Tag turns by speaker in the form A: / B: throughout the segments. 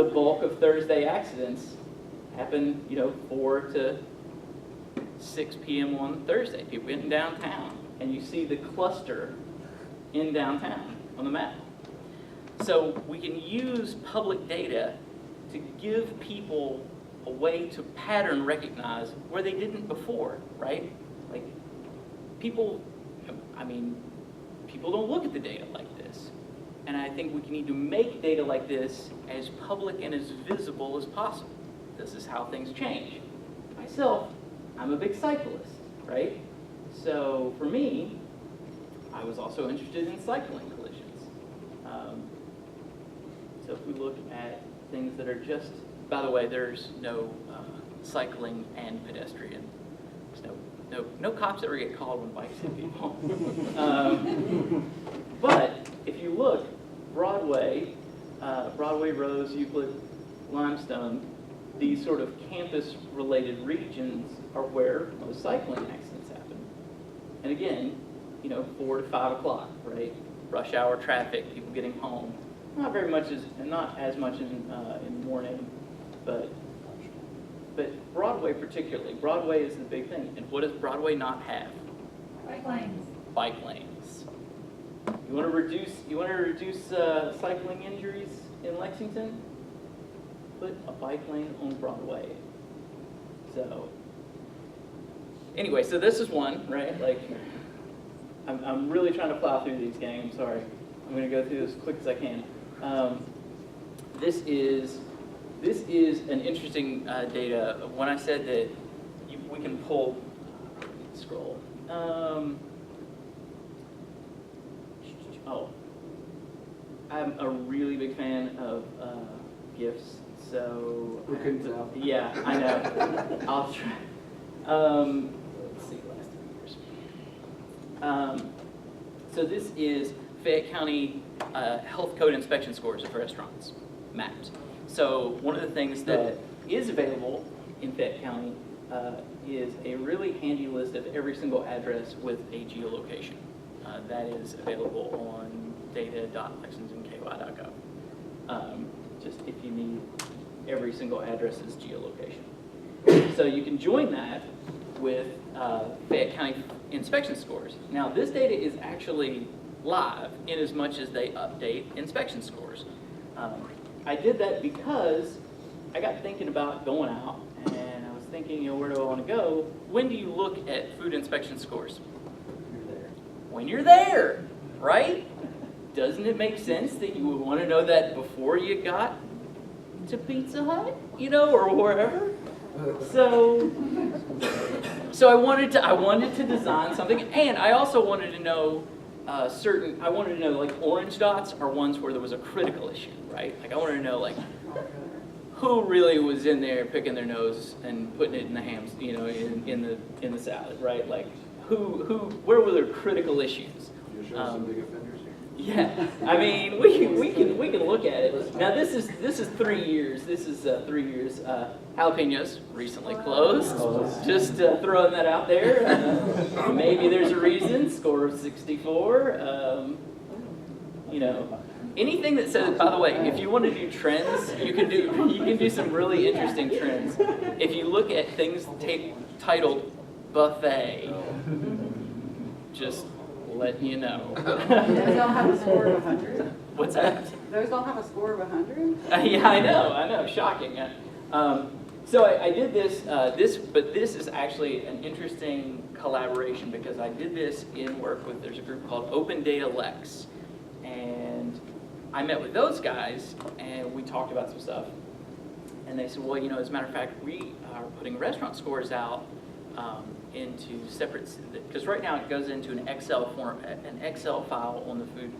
A: the bulk of Thursday accidents happen, 4 to 6 p.m. on Thursday. People getting downtown, and you see the cluster in downtown on the map. So we can use public data to give people a way to pattern recognize where they didn't before, right? Like, people don't look at the data like this. And I think we need to make data like this as public and as visible as possible. This is how things change. Myself, I'm a big cyclist, right? So for me, I was also interested in cycling collisions. So if we look at things that are just, by the way, there's no cycling and pedestrian. There's no cops ever get called when bikes hit people. But if you look, Broadway, Rose, Euclid, Limestone, these sort of campus-related regions are where most cycling accidents happen. And again, 4 to 5 o'clock, right? Rush hour traffic, people getting home. Not as much in the morning, but Broadway particularly. Broadway is the big thing. And what does Broadway not have?
B: Bike lanes.
A: Bike lanes. You want to reduce cycling injuries in Lexington? Put a bike lane on Broadway. So anyway, so this is one, right? Like, I'm really trying to plow through these, gang. I'm sorry. I'm going to go through this as quick as I can. This is an interesting data. When I said that we can pull, scroll. I'm a really big fan of GIFs. So
C: we couldn't tell.
A: Yeah, I know. I'll try. Let's see, last 3 years. So this is Fayette County health code inspection scores of restaurants mapped. So one of the things that is available in Fayette County is a really handy list of every single address with a geolocation. That is available on data.lexingtonky.gov. Just if you need every single address's geolocation. So you can join that with Fayette County inspection scores. Now this data is actually live in as much as they update inspection scores. I did that because I got thinking about going out, and I was thinking, where do I want to go? When do you look at food inspection scores? When you're there, right? Doesn't it make sense that you would want to know that before you got to Pizza Hut, or wherever? So I wanted to design something, and I also wanted to know like orange dots are ones where there was a critical issue, right? Like I wanted to know like who really was in there picking their nose and putting it in the hams, in the salad, right? Like where were there critical issues?
C: You show some big offenders here.
A: Yeah, I mean we can look at it. Now this is 3 years. This is 3 years. Jalapenos recently closed. Just throwing that out there. Maybe there's a reason. Score of 64. Anything that says. By the way, if you want to do trends, you can do some really interesting trends. If you look at things titled buffet, just letting you know.
D: Those all have a score of 100?
A: What's that?
D: Those all have a score of 100?
A: Yeah, I know, shocking. So I did this, but this is actually an interesting collaboration because I did this in work with, there's a group called Open Data Lex. And I met with those guys and we talked about some stuff. And they said, well, as a matter of fact, we are putting restaurant scores out into separate, because right now it goes into an Excel file on the food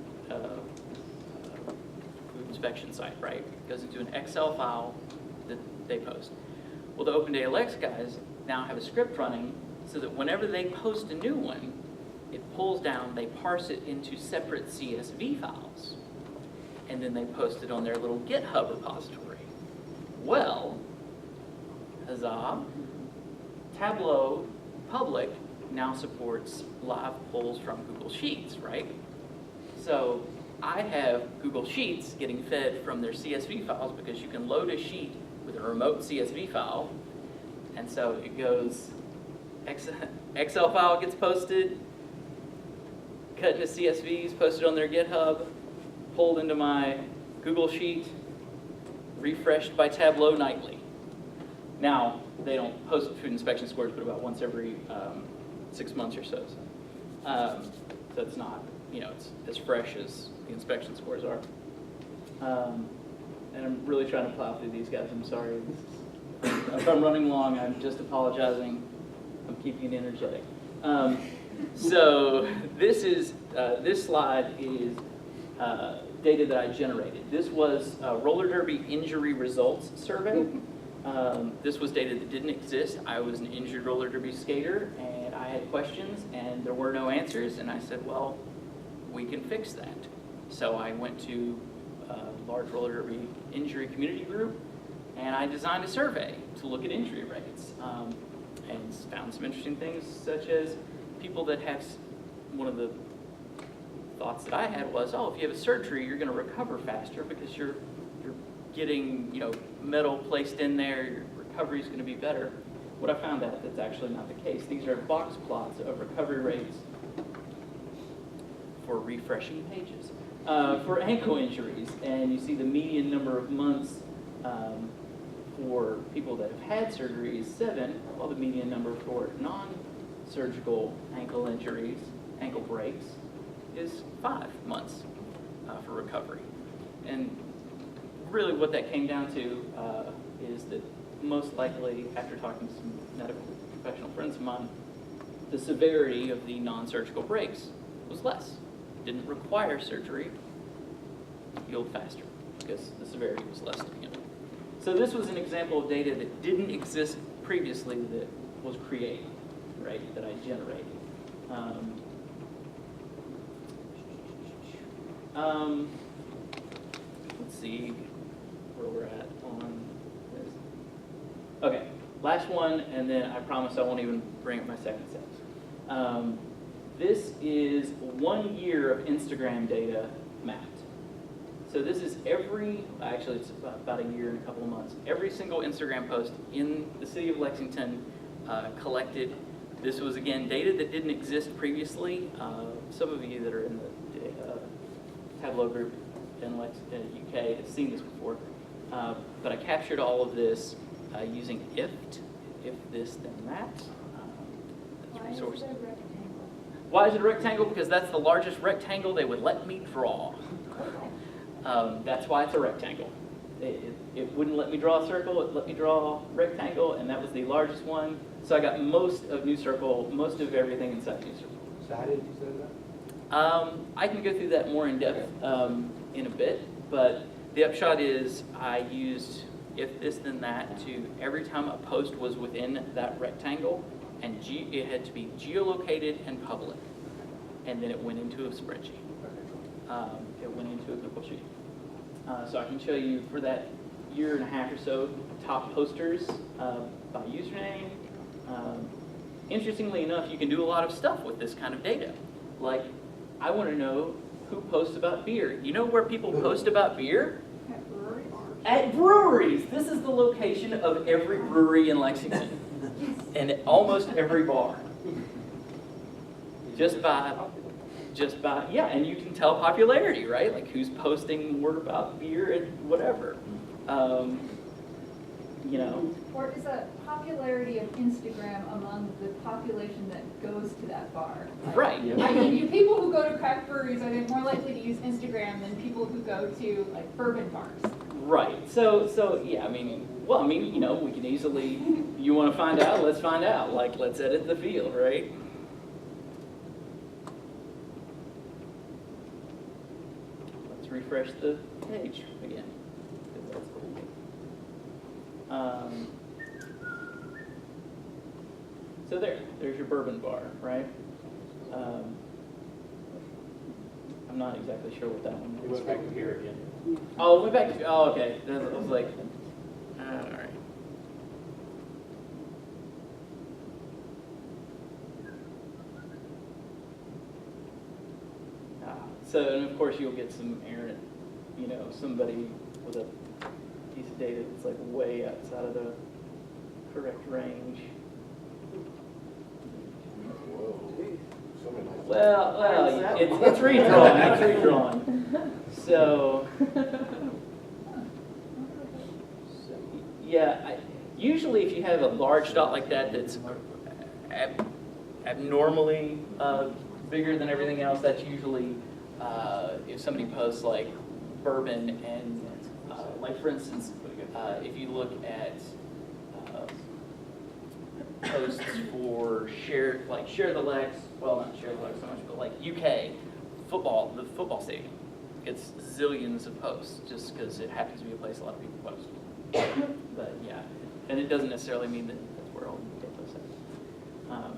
A: inspection site, right? It goes into an Excel file that they post. Well, the Open Data Lex guys now have a script running so that whenever they post a new one, it pulls down, they parse it into separate CSV files, and then they post it on their little GitHub repository. Well, huzzah, Tableau Public now supports live pulls from Google Sheets, right? So I have Google Sheets getting fed from their CSV files because you can load a sheet with a remote CSV file. And so it goes, Excel file gets posted, cut into CSVs, posted on their GitHub, pulled into my Google Sheet, refreshed by Tableau nightly. Now, they don't post food inspection scores, but about once every 6 months or so. So it's not, it's as fresh as the inspection scores are. And I'm really trying to plow through these guys. I'm sorry. If I'm running long, I'm just apologizing. I'm keeping it energetic. So this slide is data that I generated. This was a roller derby injury results survey. This was data that didn't exist. I was an injured roller derby skater, and I had questions, and there were no answers. And I said, well, we can fix that. So I went to a large roller derby injury community group, and I designed a survey to look at injury rates, and found some interesting things, such as people that have, one of the thoughts that I had was, oh, if you have a surgery, you're going to recover faster because you're getting metal placed in there, your recovery is going to be better. What I found out that's actually not the case. These are box plots of recovery rates for refreshing pages. For ankle injuries, and you see the median number of months for people that have had surgery is 7, while the median number for non-surgical ankle injuries, ankle breaks, is 5 months for recovery. And really what that came down to is that most likely, after talking to some medical professional friends of mine, the severity of the non-surgical breaks was less. It didn't require surgery, healed faster, because the severity was less to begin with. So this was an example of data that didn't exist previously that was created, right, that I generated. Let's see where we're at on this. Okay, last one, and then I promise I won't even bring up my second set. This is 1 year of Instagram data mapped. So this is actually it's about a year and a couple of months. Every single Instagram post in the city of Lexington collected. This was, again, data that didn't exist previously. Some of you that are in the Tableau group in UK have seen this before. But I captured all of this using if this, then that. That's resources. Why is it a rectangle? Because that's the largest rectangle they would let me draw. That's why it's a rectangle. It wouldn't let me draw a circle, it let me draw a rectangle, and that was the largest one. So I got most of New Circle, most of everything inside New Circle.
C: So how did you set it up?
A: I can go through that more in depth in a bit, but the upshot is I used if this then that to every time a post was within that rectangle, and it had to be geolocated and public, and then it went into a spreadsheet. It went into a Google Sheet. So I can show you for that year and a half or so, top posters by username. Interestingly enough, you can do a lot of stuff with this kind of data. Like, I want to know who posts about beer. You know where people post about beer?
D: At breweries?
A: At breweries. This is the location of every brewery in Lexington. And almost every bar. Just by, yeah, and you can tell popularity, right? Like who's posting more about beer and whatever.
B: Or is a popularity of Instagram among the population that goes to that bar?
A: Right.
B: I mean, people who go to craft breweries are more likely to use Instagram than people who go to like bourbon bars.
A: Right. So yeah, we can easily, you want to find out, let's find out. Like, let's edit the field, right? Let's refresh the page again, because that's cool. So there's your bourbon bar, right? I'm not exactly sure what that one is.
C: It went back to here again.
A: Oh, it went back to, oh, okay. That was like, all right. So, and of course, you'll get some errant, somebody with a piece of data that's like way outside of the correct range. Well, it's redrawn. It's redrawn. So, yeah. Usually, if you have a large dot like that, that's abnormally bigger than everything else, that's usually if somebody posts like bourbon and like for instance, if you look at posts for share the Lex, well not share the Lex so much, but like UK football, the football stadium gets zillions of posts just because it happens to be a place a lot of people post. But yeah, and it doesn't necessarily mean that that's where all the data posts are.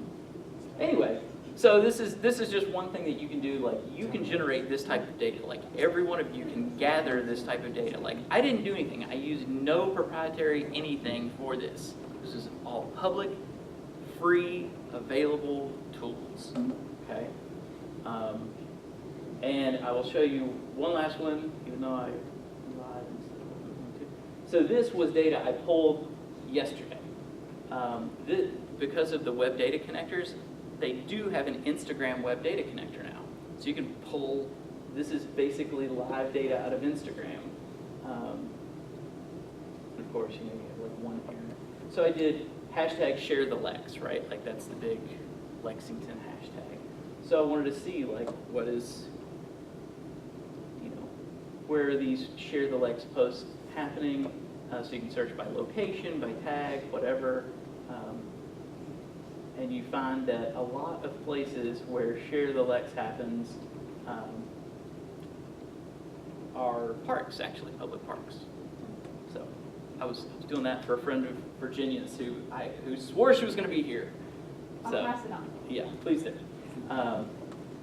A: Anyway, so this is just one thing that you can do. Like you can generate this type of data. Like every one of you can gather this type of data. Like I didn't do anything. I used no proprietary anything for this. This is all public, free, available tools. Okay. And I will show you one last one, even though I lied and said I wasn't going to. So this was data I pulled yesterday. Because of the web data connectors, they do have an Instagram web data connector now. So you can pull, this is basically live data out of Instagram. Of course, you have like one here. So I did hashtag share the Lex, right? Like that's the big Lexington hashtag. So I wanted to see like what is, where are these share the Lex posts happening? So you can search by location, by tag, whatever. And you find that a lot of places where share the Lex happens are parks, actually, public parks. So I was doing that for a friend of Virginia's who swore she was going to be here.
B: I'll pass it on.
A: Yeah, please do.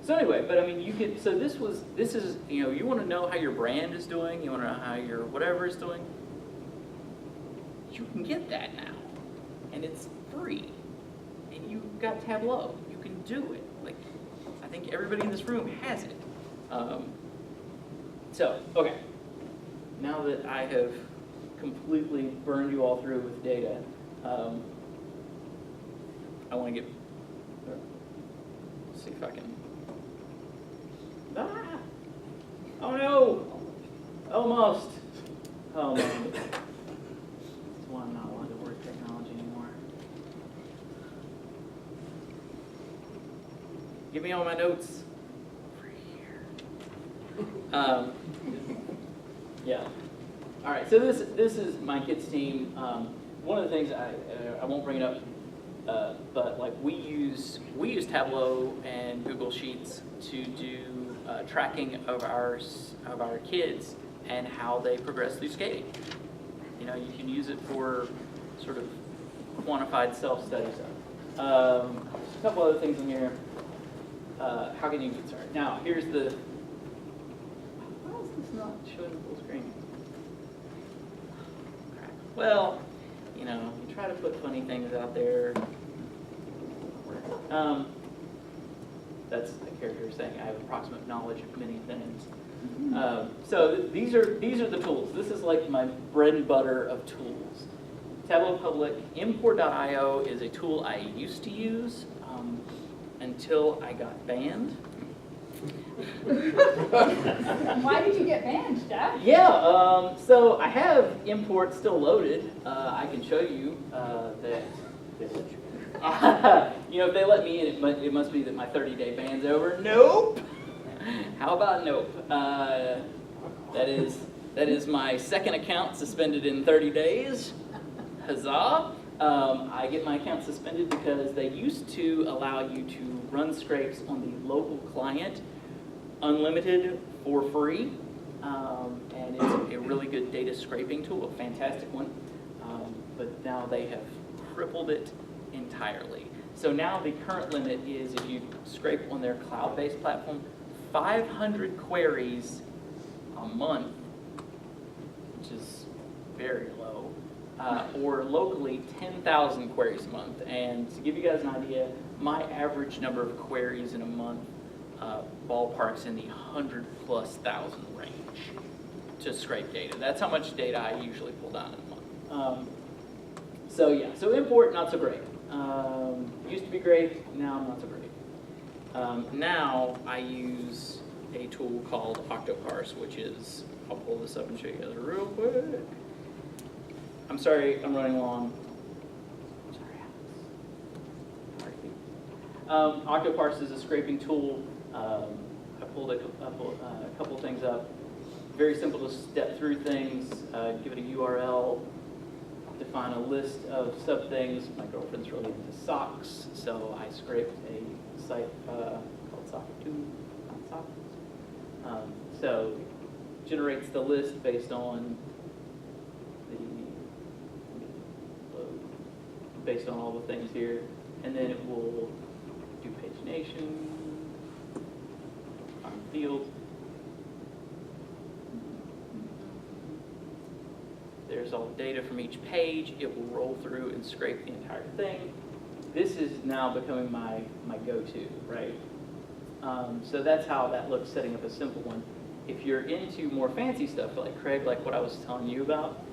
A: So anyway, but I mean, you could. So this is you want to know how your brand is doing. You want to know how your whatever is doing. You can get that now, and it's free. And you've got Tableau. You can do it. Like, I think everybody in this room has it. So, okay. Now that I have completely burned you all through with data, I want to get. Let's see if I can. Ah! Oh no! Almost. Oh man. That's why I'm not allowed to work technology anymore. Give me all my notes over here. Yeah. All right. So this is my kids' team. One of the things I won't bring it up, but like we use Tableau and Google Sheets to do tracking of our kids and how they progress through skating. You can use it for sort of quantified self-study stuff. A couple other things in here. How can you get started? Now, here's the. Why is this not showing the full screen? Crap. Well, you try to put funny things out there. That's a character saying I have approximate knowledge of many things. So these are the tools. This is like my bread and butter of tools. Tableau Public Import.io is a tool I used to use until I got banned.
B: Why did you get banned, Jeff?
A: Yeah, so I have import still loaded. I can show you that. If they let me in, it must be that my 30-day ban's over. Nope. How about nope? That is my second account suspended in 30 days. Huzzah! I get my account suspended because they used to allow you to run scrapes on the local client, unlimited for free, and it's a really good data scraping tool, a fantastic one. But now they have crippled it entirely. So now the current limit is, if you scrape on their cloud-based platform, 500 queries a month, which is very low, or locally 10,000 queries a month. And to give you guys an idea, my average number of queries in a month ballparks in the 100,000+ range to scrape data. That's how much data I usually pull down in a month. So yeah, so import, not so great. Used to be great, now not so great. Now I use a tool called Octoparse, which is, I'll pull this up and show you guys real quick. I'm sorry, I'm running long. I'm sorry, Alex. Octoparse is a scraping tool. I pulled a couple things up. Very simple to step through things, give it a URL, define a list of sub things. My girlfriend's really into socks, so I scraped a site called Sock2, not Socks. So generates the list based on all the things here, and then it will do pagination, find field. There's all the data from each page. It will roll through and scrape the entire thing. This is now becoming my go-to, right? So that's how that looks, setting up a simple one. If you're into more fancy stuff, like Craig, like what I was telling you about,